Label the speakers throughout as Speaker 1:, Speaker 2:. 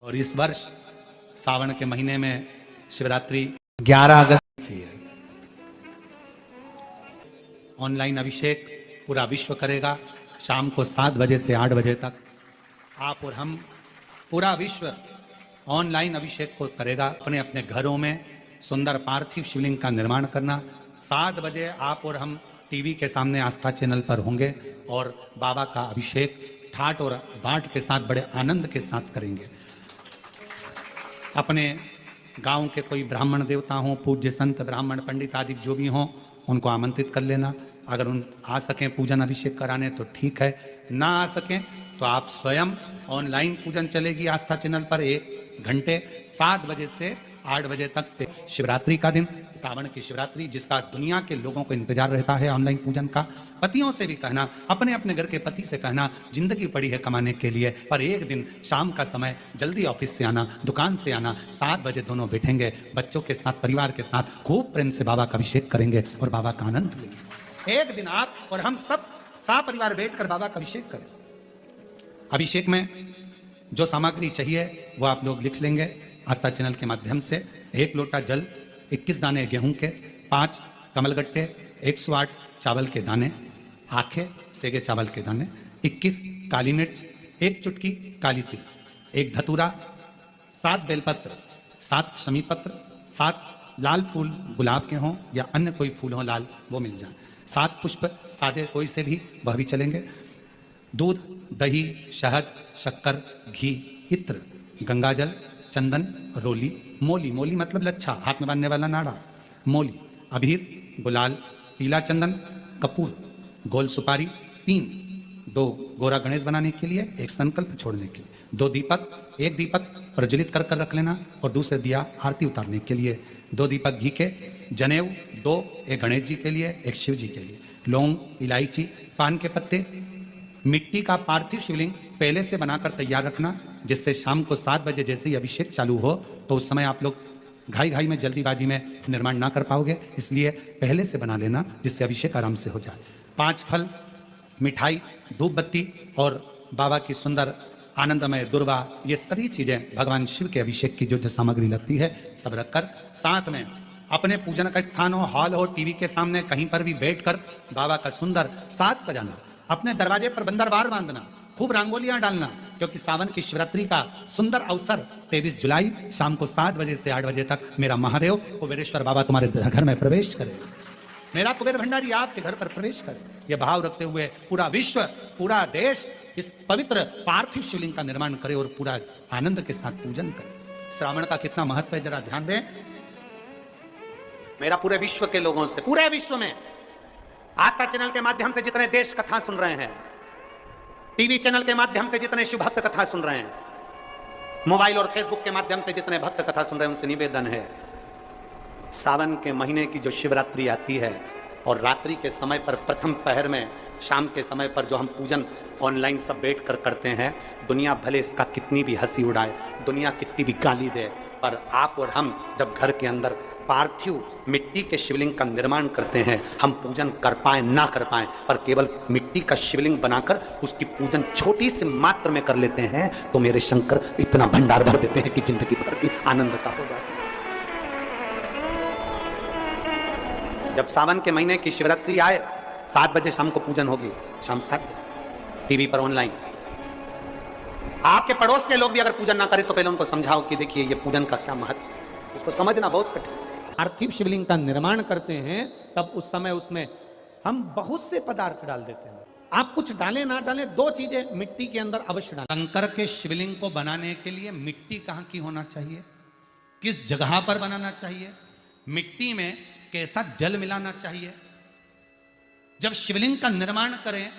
Speaker 1: और इस वर्ष सावन के महीने में शिवरात्रि 11 अगस्त की है। ऑनलाइन अभिषेक पूरा विश्व करेगा शाम को 7 बजे से 8 बजे तक। आप और हम पूरा विश्व ऑनलाइन अभिषेक को करेगा। अपने अपने घरों में सुंदर पार्थिव शिवलिंग का निर्माण करना। 7 बजे आप और हम टीवी के सामने आस्था चैनल पर होंगे और बाबा का अभिषेक ठाट और बाट के साथ बड़े आनंद के साथ करेंगे। अपने गांव के कोई ब्राह्मण देवता हों, पूज्य संत ब्राह्मण पंडित आदि जो भी हों, उनको आमंत्रित कर लेना। अगर उन आ सकें पूजन अभिषेक कराने तो ठीक है, ना आ सकें तो आप स्वयं ऑनलाइन पूजन चलेगी आस्था चैनल पर 1 घंटे 7 बजे से 8 बजे तक। शिवरात्रि का दिन, सावन की शिवरात्रि, जिसका दुनिया के लोगों को इंतजार रहता है ऑनलाइन पूजन का। पतियों से भी कहना, अपने अपने घर के पति से कहना, जिंदगी पड़ी है कमाने के लिए, पर एक दिन शाम का समय जल्दी ऑफिस से आना, दुकान से आना, 7 बजे दोनों बैठेंगे बच्चों के साथ, परिवार के साथ, खूब प्रेम से बाबा का अभिषेक करेंगे और बाबा का आनंद लेंगे। एक दिन आप और हम सब परिवार बैठकर बाबा का अभिषेक करें। अभिषेक में जो सामग्री चाहिए वो आप लोग लिख लेंगे आस्था चैनल के माध्यम से। 1 लोटा जल, 21 दाने गेहूं के, 5 कमलगट्टे, 108 चावल के दाने, आखे सेगे चावल के दाने, 21 काली मिर्च, 1 चुटकी काली तिल, 1 धतूरा, 7 बेलपत्र, 7 शमी पत्र, 7 लाल फूल गुलाब के हों या अन्य कोई फूल हो लाल वो मिल जाए, 7 पुष्प सादे कोई से भी वह भी चलेंगे, दूध, दही, शहद, शक्कर, घी, इत्र, गंगाजल, चंदन, रोली, मोली, मोली मतलब लच्छा, हाथ में बांधने वाला नाड़ा, मोली, अबीर, गुलाल, पीला चंदन, कपूर, गोल सुपारी, 3, 2 गोरा गणेश बनाने के लिए, 1 संकल्प छोड़ने के लिए, 2 दीपक, 1 दीपक प्रज्वलित कर रख लेना और दूसरे दिया आरती उतारने के लिए, 2 दीपक घी के, जनेऊ 2, 1 गणेश जी के लिए, 1 शिव जी के लिए, लौंग, इलायची, पान के पत्ते, मिट्टी का पार्थिव शिवलिंग पहले से बनाकर तैयार रखना, जिससे शाम को 7 बजे जैसे ही अभिषेक चालू हो तो उस समय आप लोग घाई घाई में जल्दीबाजी में निर्माण ना कर पाओगे, इसलिए पहले से बना लेना जिससे अभिषेक आराम से हो जाए। 5 फल, मिठाई, धूप बत्ती और बाबा की सुंदर आनंदमय दुर्वा, ये सभी चीजें भगवान शिव के अभिषेक की जो जो सामग्री लगती है सब रखकर, साथ में अपने पूजन का स्थान हो, हॉल हो, टीवी के सामने कहीं पर भी बैठकर बाबा का सुंदर साज सजाना, अपने दरवाजे पर बंदरवार बांधना, खूब रंगोलियां डालना, क्योंकि सावन की शिवरात्रि का सुंदर अवसर 23 जुलाई शाम को 7 बजे से 8 बजे तक मेरा महादेव कुबेरेश्वर बाबा तुम्हारे घर में प्रवेश करे, मेरा कुबेर भंडारी आपके घर पर प्रवेश करे। यह भाव रखते हुए पूरा विश्व, पूरा देश इस पवित्र पार्थिव शिवलिंग का निर्माण करे और पूरा आनंद के साथ पूजन करे। श्रावण का कितना महत्व है जरा ध्यान दें। मेरा पूरे विश्व के लोगों से, पूरे विश्व में आस्था चैनल के माध्यम से जितने देश कथा सुन रहे हैं, टीवी चैनल के माध्यम से जितने शिव भक्त कथा सुन रहे हैं, मोबाइल और फेसबुक के माध्यम से जितने भक्त कथा सुन रहे हैं, उनसे निवेदन है, सावन के महीने की जो शिवरात्रि आती है और रात्रि के समय पर प्रथम पहर में, शाम के समय पर जो हम पूजन ऑनलाइन सब बैठ कर करते हैं, दुनिया भले इसका कितनी भी हंसी उड़ाए, दुनिया कितनी भी गाली दे, पर आप और हम जब घर के अंदर पार्थिव मिट्टी के शिवलिंग का निर्माण करते हैं, हम पूजन कर पाए ना कर पाए, पर केवल मिट्टी का शिवलिंग बनाकर उसकी पूजन छोटी सी मात्र में कर लेते हैं तो मेरे शंकर इतना भंडार भर देते हैं कि जिंदगी भर की आनंद का हो जाता है। जब सावन के महीने की शिवरात्रि आए, 7 बजे शाम को पूजन होगी, शाम 7 बजे टीवी पर ऑनलाइन। आपके पड़ोस के लोग भी अगर पूजन ना करें तो पहले उनको समझाओ कि देखिए ये पूजन का क्या महत्व है, उसको समझना बहुत कठिन। पार्थिव शिवलिंग का निर्माण करते हैं तब उस समय उसमें हम बहुत से पदार्थ डाल देते हैं। आप कुछ डालें ना डालें, 2 चीजें मिट्टी के अंदर अवश्य डालें। शंकर के शिवलिंग को बनाने के लिए मिट्टी कहाँ की होना चाहिए, किस जगह पर बनाना चाहिए, मिट्टी में कैसा जल मिलाना चाहिए। जब शिवलिंग का निर्माण करें,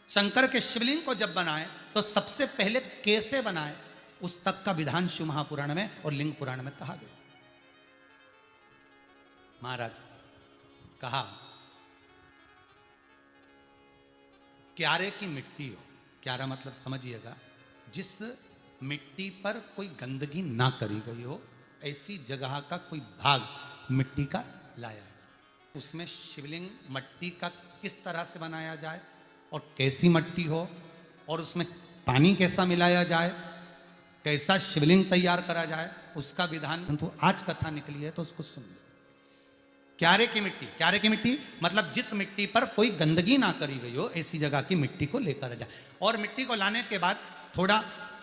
Speaker 1: शंकर के शिवलिंग को जब बनाएं तो सबसे पहले कैसे बनाएं, उस तक का विधान शिव महापुराण में और लिंग पुराण में कहा गया। महाराज कहा, क्यारे की मिट्टी हो, क्यारा मतलब समझिएगा जिस मिट्टी पर कोई गंदगी ना करी गई हो, ऐसी जगह का कोई भाग मिट्टी का लाया जाए, उसमें शिवलिंग मट्टी का किस तरह से बनाया जाए और कैसी मट्टी हो और उसमें पानी कैसा मिलाया जाए कैसा शिवलिंग तैयार करा जाए उसका विधान तो आज कथा निकली है, तो उसको सुन लो। क्यारे की मिट्टी, क्यारे की मिट्टी मतलब जिस मिट्टी पर कोई गंदगी ना करी गई हो, ऐसी जगह की मिट्टी को लेकर जाए। और मिट्टी को लाने के बाद थोड़ा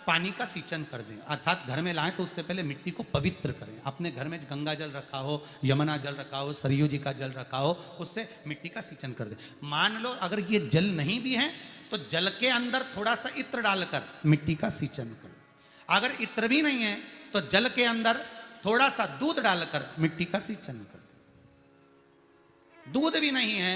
Speaker 1: पानी का सींचन कर दें, अर्थात घर में लाएं तो उससे पहले मिट्टी को पवित्र करें। अपने घर में गंगा जल रखा हो, यमुना जल रखा हो, सरयू जी का जल रखा हो, उससे मिट्टी का सींचन कर दें। मान लो अगर ये जल नहीं भी है तो जल के अंदर थोड़ा सा इत्र डालकर मिट्टी का सींचन कर दें। अगर इत्र भी नहीं है तो जल के अंदर थोड़ा सा दूध डालकर मिट्टी का सींचन कर दें। दूध भी नहीं है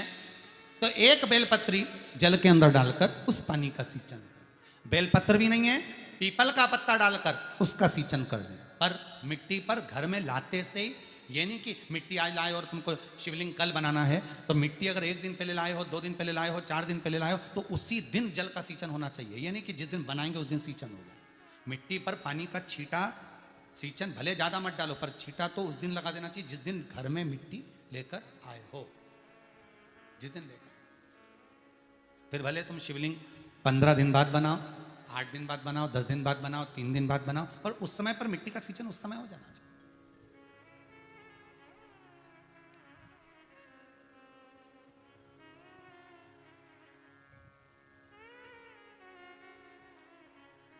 Speaker 1: तो एक बेलपत्री जल के अंदर डालकर उस पानी का सींचन कर। बेलपत्र भी नहीं है, पीपल का पत्ता डालकर उसका सींचन कर दें। पर मिट्टी पर घर में लाते से ये नहीं कि मिट्टी आज लाए और तुमको शिवलिंग कल बनाना है, तो मिट्टी अगर 1 दिन पहले लाए हो, 2 दिन पहले लाए हो, 4 दिन पहले लाए हो, तो उसी दिन जल का सींचन होना चाहिए। ये नहीं कि जिस दिन बनाएंगे उस दिन सींचन होगा। मिट्टी पर पानी का छींटा, सींचन भले ज्यादा मत डालो पर छींटा तो उस दिन लगा देना चाहिए जिस दिन घर में मिट्टी लेकर आए हो, जिस दिन लेकर। फिर भले तुम शिवलिंग 15 दिन बाद बनाओ, 8 दिन बाद बनाओ, 10 दिन बाद बनाओ, 3 दिन बाद बनाओ, और उस समय पर मिट्टी का सींचन उस समय हो जाना चाहिए।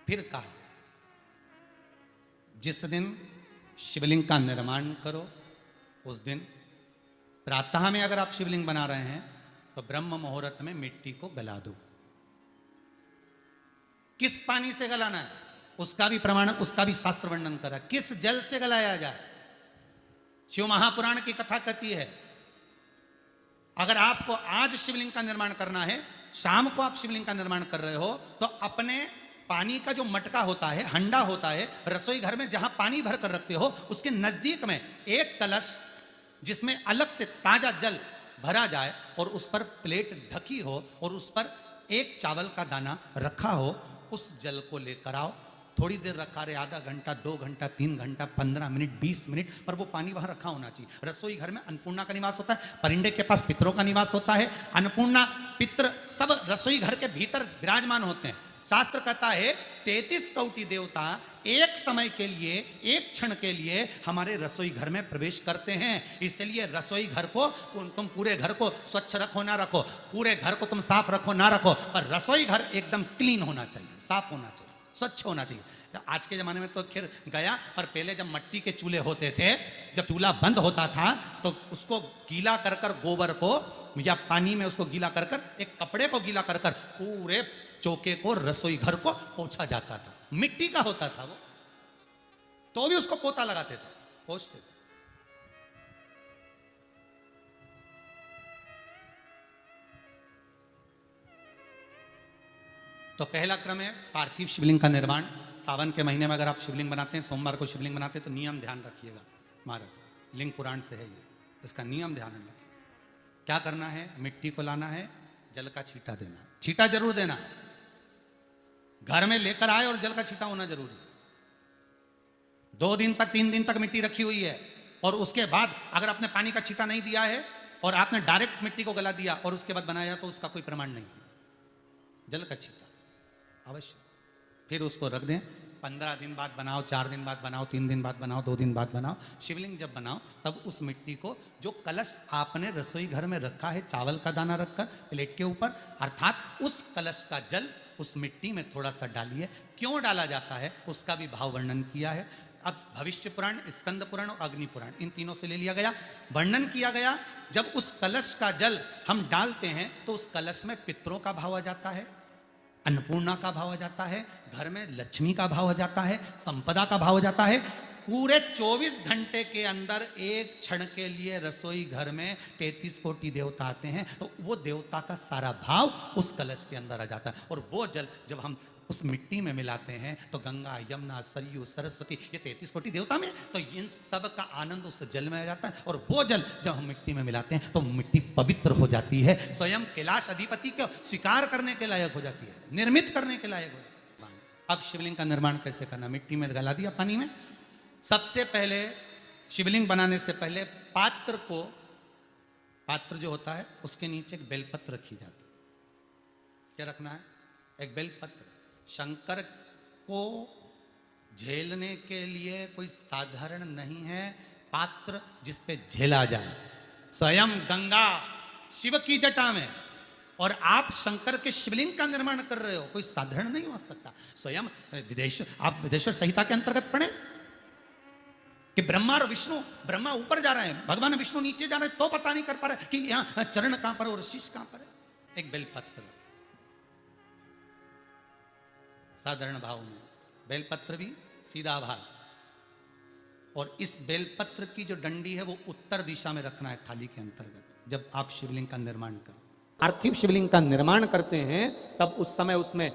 Speaker 1: फिर कहा जिस दिन शिवलिंग का निर्माण करो उस दिन प्रातः में अगर आप शिवलिंग बना रहे हैं तो ब्रह्म मुहूर्त में मिट्टी को गला दो। किस पानी से गलाना है उसका भी प्रमाण, उसका भी शास्त्र वर्णन करा। किस जल से गलाया जाए, शिव महापुराण की कथा कहती है अगर आपको आज शिवलिंग का निर्माण करना है, शाम को आप शिवलिंग का निर्माण कर रहे हो, तो अपने पानी का जो मटका होता है, हंडा होता है, रसोई घर में जहां पानी भर कर रखते हो उसके नजदीक में एक कलश जिसमें अलग से ताजा जल भरा जाए और उस पर प्लेट ढकी हो और उस पर एक चावल का दाना रखा हो, उस जल को लेकर आओ। थोड़ी देर रखा रहे, आधा घंटा, 2 घंटा, 3 घंटा, 15 मिनट, 20 मिनट, पर वो पानी वहां रखा होना चाहिए। रसोई घर में अन्नपूर्णा का निवास होता है, परिंडे के पास पितरों का निवास होता है। अन्नपूर्णा, पितर सब रसोई घर के भीतर विराजमान होते हैं। शास्त्र कहता है 33 कोटि देवता एक समय के लिए, एक क्षण के लिए हमारे रसोई घर में प्रवेश करते हैं। इसलिए रसोई घर को तुम पूरे घर को स्वच्छ रखो ना रखो, पूरे घर को तुम साफ रखो ना रखो, पर रसोई घर एकदम क्लीन होना चाहिए, साफ होना चाहिए, स्वच्छ होना चाहिए। आज के जमाने में तो खैर गया, पर पहले जब मट्टी के चूल्हे होते थे, जब चूल्हा बंद होता था तो उसको गीला कर कर, गोबर को या पानी में उसको गीला कर कर, एक कपड़े को गीला कर कर पूरे चौके को, रसोई घर को पोंछा जाता था। मिट्टी का होता था वो, तो भी उसको पोता लगाते थे, पोंछते थे। तो पहला क्रम है पार्थिव शिवलिंग का निर्माण। सावन के महीने में अगर आप शिवलिंग बनाते हैं, सोमवार को शिवलिंग बनाते हैं, तो नियम ध्यान रखिएगा महाराज, लिंग पुराण से है ये, इसका नियम ध्यान रखिए। क्या करना है, मिट्टी को लाना है, जल का छींटा देना, छींटा जरूर देना, घर में लेकर आए और जल का छींटा होना जरूरी है। 2 दिन तक, 3 दिन तक मिट्टी रखी हुई है और उसके बाद अगर आपने पानी का छींटा नहीं दिया है और आपने डायरेक्ट मिट्टी को गला दिया और उसके बाद बनाया, तो उसका कोई प्रमाण नहीं। जल का छींटा अवश्य। फिर उसको रख दें, 15 दिन बाद बनाओ, 4 दिन बाद बनाओ, 3 दिन बाद बनाओ, 2 दिन बाद बनाओ। शिवलिंग जब बनाओ तब उस मिट्टी को, जो कलश आपने रसोई घर में रखा है चावल का दाना रखकर प्लेट के ऊपर, अर्थात उस कलश का जल उस मिट्टी में थोड़ा सा डालिए। क्यों डाला जाता है उसका भी भाव वर्णन किया है। अब भविष्य पुराण, स्कंद पुराण और अग्नि पुराण, इन तीनों से ले लिया गया, वर्णन किया गया। जब उस कलश का जल हम डालते हैं तो उस कलश में पितरों का भाव आ जाता है, अन्नपूर्णा का भाव आ जाता है, घर में लक्ष्मी का भाव आ जाता है, संपदा का भाव आ जाता है। पूरे 24 घंटे के अंदर एक क्षण के लिए रसोई घर में 33 कोटि देवता आते हैं, तो वो देवता का सारा भाव उस कलश के अंदर आ जाता है। और वो जल जब हम उस मिट्टी में मिलाते हैं तो गंगा, यमुना, सरयू, सरस्वती, ये 33 कोटि देवता में, तो इन सब का आनंद उस जल में आ जाता है। और वो जल जब हम मिट्टी में मिलाते हैं तो मिट्टी पवित्र हो जाती है, स्वयं कैलाश अधिपति को स्वीकार करने के लायक हो जाती है, निर्मित करने के लायक हो जाती है। अब शिवलिंग का निर्माण कैसे करना, मिट्टी में गला दिया पानी में। सबसे पहले शिवलिंग बनाने से पहले पात्र को, पात्र जो होता है उसके नीचे एक बेलपत्र रखी जाती है। क्या रखना है, एक बेलपत्र। शंकर को झेलने के लिए कोई साधारण नहीं है पात्र जिस पे झेला जाए। स्वयं गंगा शिव की जटा में और आप शंकर के शिवलिंग का निर्माण कर रहे हो, कोई साधारण नहीं हो सकता। स्वयं आप विदेश्वर संहिता के अंतर्गत पढ़े कि ब्रह्मा और विष्णु, ब्रह्मा ऊपर जा रहे हैं, भगवान विष्णु नीचे जा रहे हैं, तो पता नहीं कर पा रहे कि यहां चरण कहां पर और शीश कहां पर है। एक बेलपत्र साधारण भाव में, बेलपत्र भी सीधा भाग, और इस बेलपत्र की जो डंडी है वो उत्तर दिशा में रखना है थाली के अंतर्गत। जब आप शिवलिंग का निर्माण करें, पार्थिव शिवलिंग का निर्माण करते हैं, तब उस समय उसमें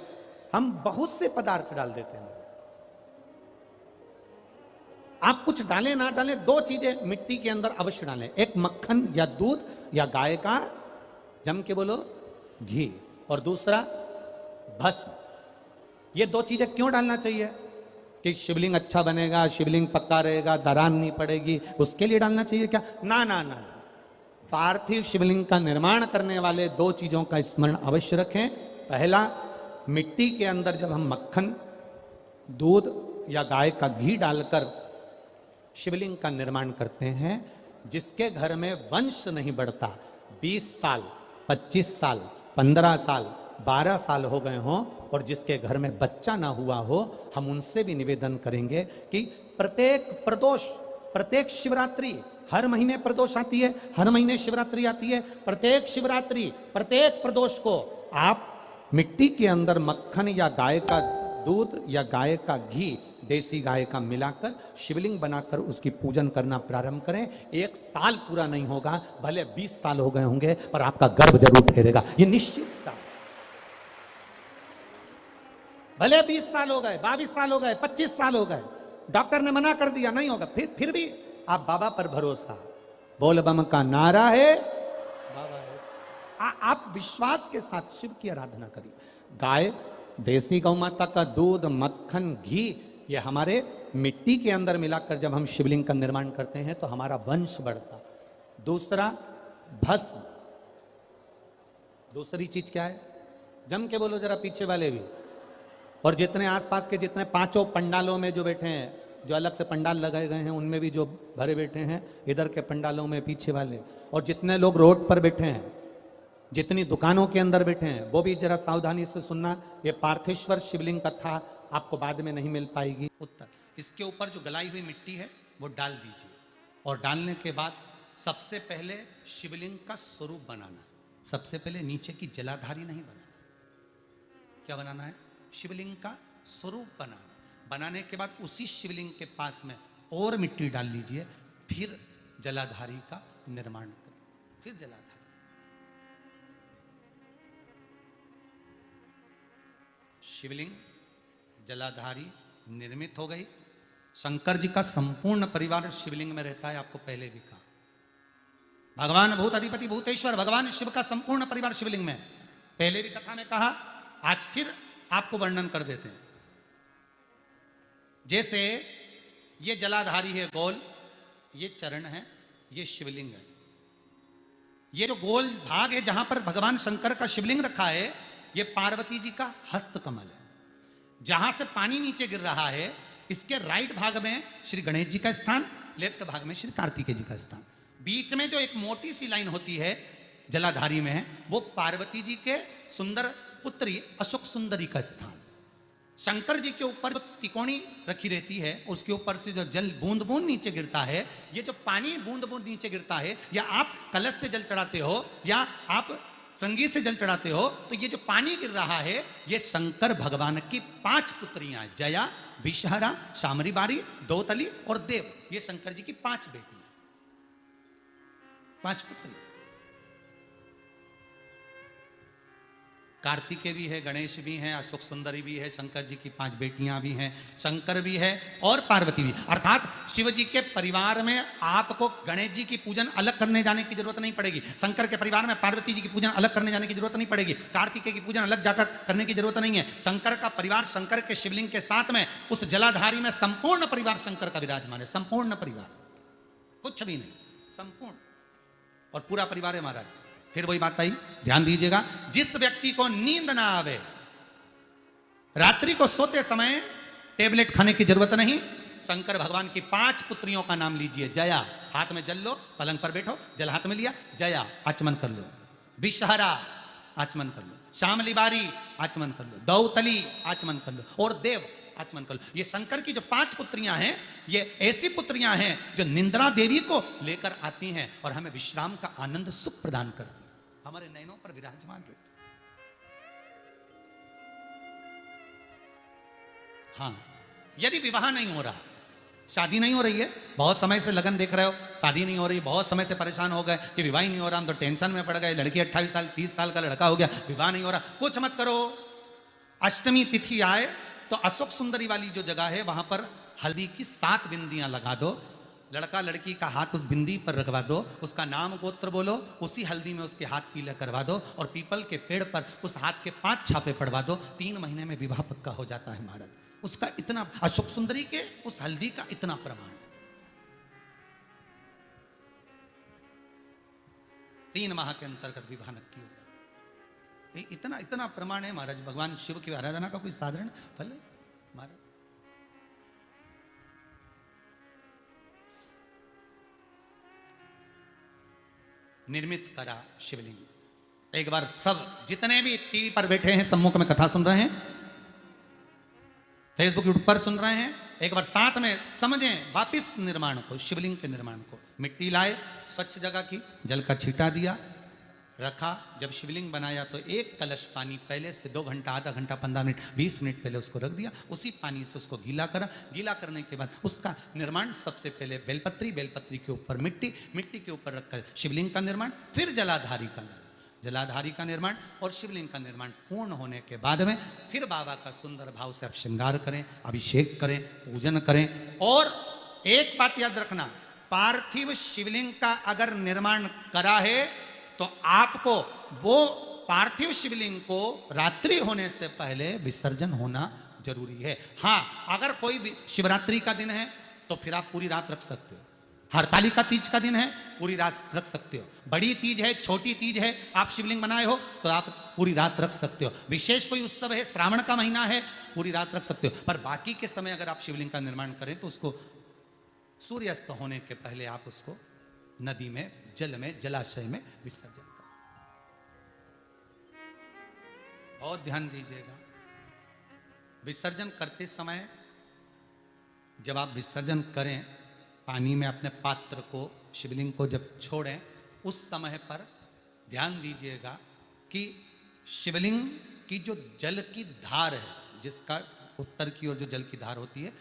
Speaker 1: हम बहुत से पदार्थ डाल देते हैं। आप कुछ डालें ना डालें, दो चीजें मिट्टी के अंदर अवश्य डालें, एक मक्खन या दूध या गाय का, जम के बोलो, घी, और दूसरा भस्म। ये दो चीजें क्यों डालना चाहिए? कि शिवलिंग अच्छा बनेगा, शिवलिंग पक्का रहेगा, दरार नहीं पड़ेगी, उसके लिए डालना चाहिए क्या? ना ना ना, पार्थिव शिवलिंग का निर्माण करने वाले दो चीजों का स्मरण अवश्य रखें। पहला, मिट्टी के अंदर जब हम मक्खन, दूध या गाय का घी डालकर शिवलिंग का निर्माण करते हैं, जिसके घर में वंश नहीं बढ़ता, 20 साल 25 साल 15 साल 12 साल हो गए हों, और जिसके घर में बच्चा ना हुआ हो, हम उनसे भी निवेदन करेंगे कि प्रत्येक प्रदोष, प्रत्येक शिवरात्रि, हर महीने प्रदोष आती है, हर महीने शिवरात्रि आती है, प्रत्येक शिवरात्रि, प्रत्येक प्रदोष को आप मिट्टी के अंदर मक्खन या गाय का दूध या गाय का घी, देसी गाय का मिलाकर शिवलिंग बनाकर उसकी पूजन करना प्रारंभ करें। 1 साल पूरा नहीं होगा, भले 20 साल हो गए होंगे, पर आपका गर्भ जरूर ठहरेगा, ये निश्चित था। भले 20 साल हो गए, 22 साल हो गए, 25 साल हो गए, डॉक्टर ने मना कर दिया नहीं होगा, फिर भी आप बाबा पर भरोसा, बोल बम का नारा है, बाबा है। आप विश्वास के साथ शिव की आराधना करिए। गाय, देसी गौ माता का दूध, मक्खन, घी, ये हमारे मिट्टी के अंदर मिलाकर जब हम शिवलिंग का निर्माण करते हैं तो हमारा वंश बढ़ता। दूसरा, भस्म। दूसरी चीज क्या है? जम के बोलो जरा, पीछे वाले भी, और जितने आसपास के जितने 5 पंडालों में जो बैठे हैं, जो अलग से पंडाल लगाए गए हैं, उनमें भी जो भरे बैठे हैं, इधर के पंडालों में पीछे वाले, और जितने लोग रोड पर बैठे हैं, जितनी दुकानों के अंदर बैठे हैं, वो भी जरा सावधानी से सुनना। ये पार्थेश्वर शिवलिंग कथा आपको बाद में नहीं मिल पाएगी। उत्तर, इसके ऊपर जो गलाई हुई मिट्टी है वो डाल दीजिए, और डालने के बाद सबसे पहले शिवलिंग का स्वरूप बनाना। सबसे पहले नीचे की जलाधारी नहीं बनाना। क्या बनाना है? शिवलिंग का स्वरूप बनाना। बनाने के बाद उसी शिवलिंग के पास में और मिट्टी डाल लीजिए, फिर जलाधारी का निर्माण करें, फिर जलाधारी। शिवलिंग, जलाधारी निर्मित हो गई। शंकर जी का संपूर्ण परिवार शिवलिंग में रहता है, आपको पहले भी कहा। भगवान भूत अधिपति भूतेश्वर, भगवान शिव का संपूर्ण परिवार शिवलिंग में, पहले भी कथा में कहा, आज फिर आपको वर्णन कर देते हैं। जैसे ये जलाधारी है गोल, ये चरण है, ये शिवलिंग है। ये जो गोल भाग है जहां पर भगवान शंकर का शिवलिंग रखा है, ये पार्वती जी का हस्त कमल है। जहां से पानी नीचे गिर रहा है, इसके राइट भाग में श्री गणेश जी का स्थान, लेफ्ट भाग में श्री कार्तिकेय जी का स्थान। बीच में जो एक मोटी सी लाइन होती है जलाधारी में, वो पार्वती जी के सुंदर पुत्री अशोक सुंदरी का स्थान। शंकर जी के ऊपर जो तिकोनी रखी रहती है, उसके ऊपर से जो जल बूंद बूंद नीचे गिरता है, ये जो पानी बूंद बूंद नीचे गिरता है, या आप कलश से जल चढ़ाते हो या आप संगीत से जल चढ़ाते हो, तो ये जो पानी गिर रहा है, ये शंकर भगवान की 5 पुत्रियां, जया, विषहरा, शामरीबारी, दौतली और देव, ये शंकर जी की 5 बेटियां, 5 पुत्री। कार्तिकेय भी है, गणेश भी हैं, अशोक सुंदरी भी है, शंकर जी की 5 बेटियां भी हैं, शंकर भी है और पार्वती भी। अर्थात शिव जी के परिवार में आपको गणेश जी की पूजन अलग करने जाने की जरूरत नहीं पड़ेगी, शंकर के परिवार में पार्वती जी की पूजन अलग करने जाने की जरूरत नहीं पड़ेगी, कार्तिकेय की पूजन अलग जाकर करने की जरूरत नहीं है। शंकर का परिवार, शंकर के शिवलिंग के साथ में उस जलाधारी में संपूर्ण परिवार शंकर का विराजमान है, संपूर्ण परिवार, कुछ भी नहीं, संपूर्ण, और पूरा परिवार है महाराज। फिर वही बात आई, ध्यान दीजिएगा, जिस व्यक्ति को नींद ना आवे, रात्रि को सोते समय टेबलेट खाने की जरूरत नहीं। शंकर भगवान की 5 पुत्रियों का नाम लीजिए। जया, हाथ में जल लो, पलंग पर बैठो, जल हाथ में लिया, जया आचमन कर लो। विषहरा आचमन कर लो। श्यामली बारी आचमन कर लो। दौतली आचमन कर लो। और देव आचमन कर लो। ये शंकर की जो 5 पुत्रियां हैं, ये ऐसी पुत्रियां हैं जो निंद्रा देवी को लेकर आती हैं और हमें विश्राम का आनंद सुख प्रदान करती हैं, हमारे नयनों पर विराजमान रहती। हाँ, यदि विवाह नहीं हो रहा, शादी नहीं हो रही है, बहुत समय से लगन देख रहे हो, शादी नहीं हो रही, बहुत समय से परेशान हो गए कि विवाह ही नहीं हो रहा, हम तो टेंशन में पड़ गए, लड़की 28 साल 30 साल का लड़का हो गया, विवाह नहीं हो रहा, कुछ मत करो। अष्टमी तिथि आए तो अशोक सुंदरी वाली जो जगह है वहां पर हल्दी की 7 बिंदियां लगा दो। लड़का लड़की का हाथ उस बिंदी पर रखवा दो, उसका नाम गोत्र बोलो, उसी हल्दी में उसके हाथ पीले करवा दो और पीपल के पेड़ पर उस हाथ के 5 छापे पड़वा दो। 3 महीने में विवाह पक्का हो जाता है महाराज। उसका इतना, अशोक सुंदरी के उस हल्दी का इतना प्रमाण। 3 माह के अंतर्गत विवाह नक्की होगा। इतना इतना प्रमाण है महाराज। भगवान शिव की आराधना का कोई साधारण फल है महाराज। निर्मित करा शिवलिंग। एक बार सब जितने भी टीवी पर बैठे हैं, सम्मुख में कथा सुन रहे हैं, फेसबुक यूट्यूब पर सुन रहे हैं, एक बार साथ में समझें वापिस निर्माण को, शिवलिंग के निर्माण को। मिट्टी लाए, स्वच्छ जगह की, जल का छींटा दिया, रखा। जब शिवलिंग बनाया तो 1 कलश पानी पहले से 2 घंटा, आधा घंटा, 15 मिनट, 20 मिनट पहले उसको रख दिया। उसी पानी से उसको गीला करा। गीला करने के बाद उसका निर्माण सबसे पहले बेलपत्री, बेलपत्री के ऊपर मिट्टी, मिट्टी के ऊपर रखकर शिवलिंग का निर्माण, फिर जलाधारी का निर्माण, जलाधारी का निर्माण और शिवलिंग का निर्माण पूर्ण होने के बाद में फिर बाबा का सुंदर भाव से आप श्रृंगार करें, अभिषेक करें, पूजन करें। और एक बात याद रखना, पार्थिव शिवलिंग का अगर निर्माण करा है तो आपको वो पार्थिव शिवलिंग को रात्रि होने से पहले विसर्जन होना जरूरी है। हाँ, अगर कोई भी शिवरात्रि का दिन है तो फिर आप पूरी रात रख सकते हो। हरतालिका तीज का दिन है, पूरी रात रख सकते हो। बड़ी तीज है, छोटी तीज है, आप शिवलिंग बनाए हो तो आप पूरी रात रख सकते हो। विशेष कोई उत्सव है, श्रावण का महीना है, पूरी रात रख सकते हो। पर बाकी के समय अगर आप शिवलिंग का निर्माण करें तो उसको सूर्यास्त होने के पहले आप उसको नदी में, जल में, जलाशय में विसर्जन करें। बहुत ध्यान दीजिएगा। विसर्जन करते समय जब आप विसर्जन करें, पानी में अपने पात्र को, शिवलिंग को जब छोड़ें, उस समय पर ध्यान दीजिएगा कि शिवलिंग की जो जल की धार है, जिसका उत्तर की ओर जो जल की धार होती है,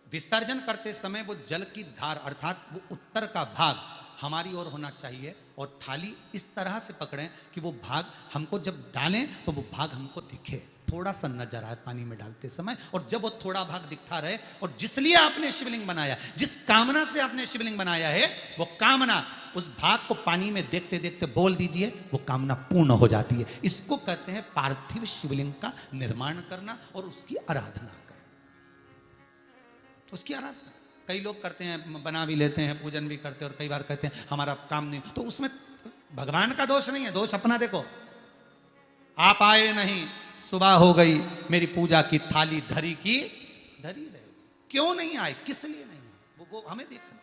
Speaker 1: विसर्जन करते समय वो जल की धार अर्थात वो उत्तर का भाग हमारी ओर होना चाहिए और थाली इस तरह से पकड़ें कि वो भाग हमको जब डालें तो वो भाग हमको दिखे, थोड़ा सा नजर आए पानी में डालते समय। और जब वो थोड़ा भाग दिखता रहे, और जिसलिए आपने शिवलिंग बनाया, जिस कामना से आपने शिवलिंग बनाया है, वो कामना उस भाग को पानी में देखते देखते बोल दीजिए, वो कामना पूर्ण हो जाती है। इसको कहते हैं पार्थिव शिवलिंग का निर्माण करना और उसकी आराधना करना। उसकी आराधना कई लोग करते हैं, बना भी लेते हैं, पूजन भी करते हैं, और कई बार कहते हैं हमारा काम नहीं, तो उसमें भगवान का दोष नहीं है, दोष अपना देखो। आप आए नहीं, सुबह हो गई, मेरी पूजा की थाली धरी की धरी रहेगी। क्यों नहीं आए, किस लिए नहीं आए, वो हमें देखना।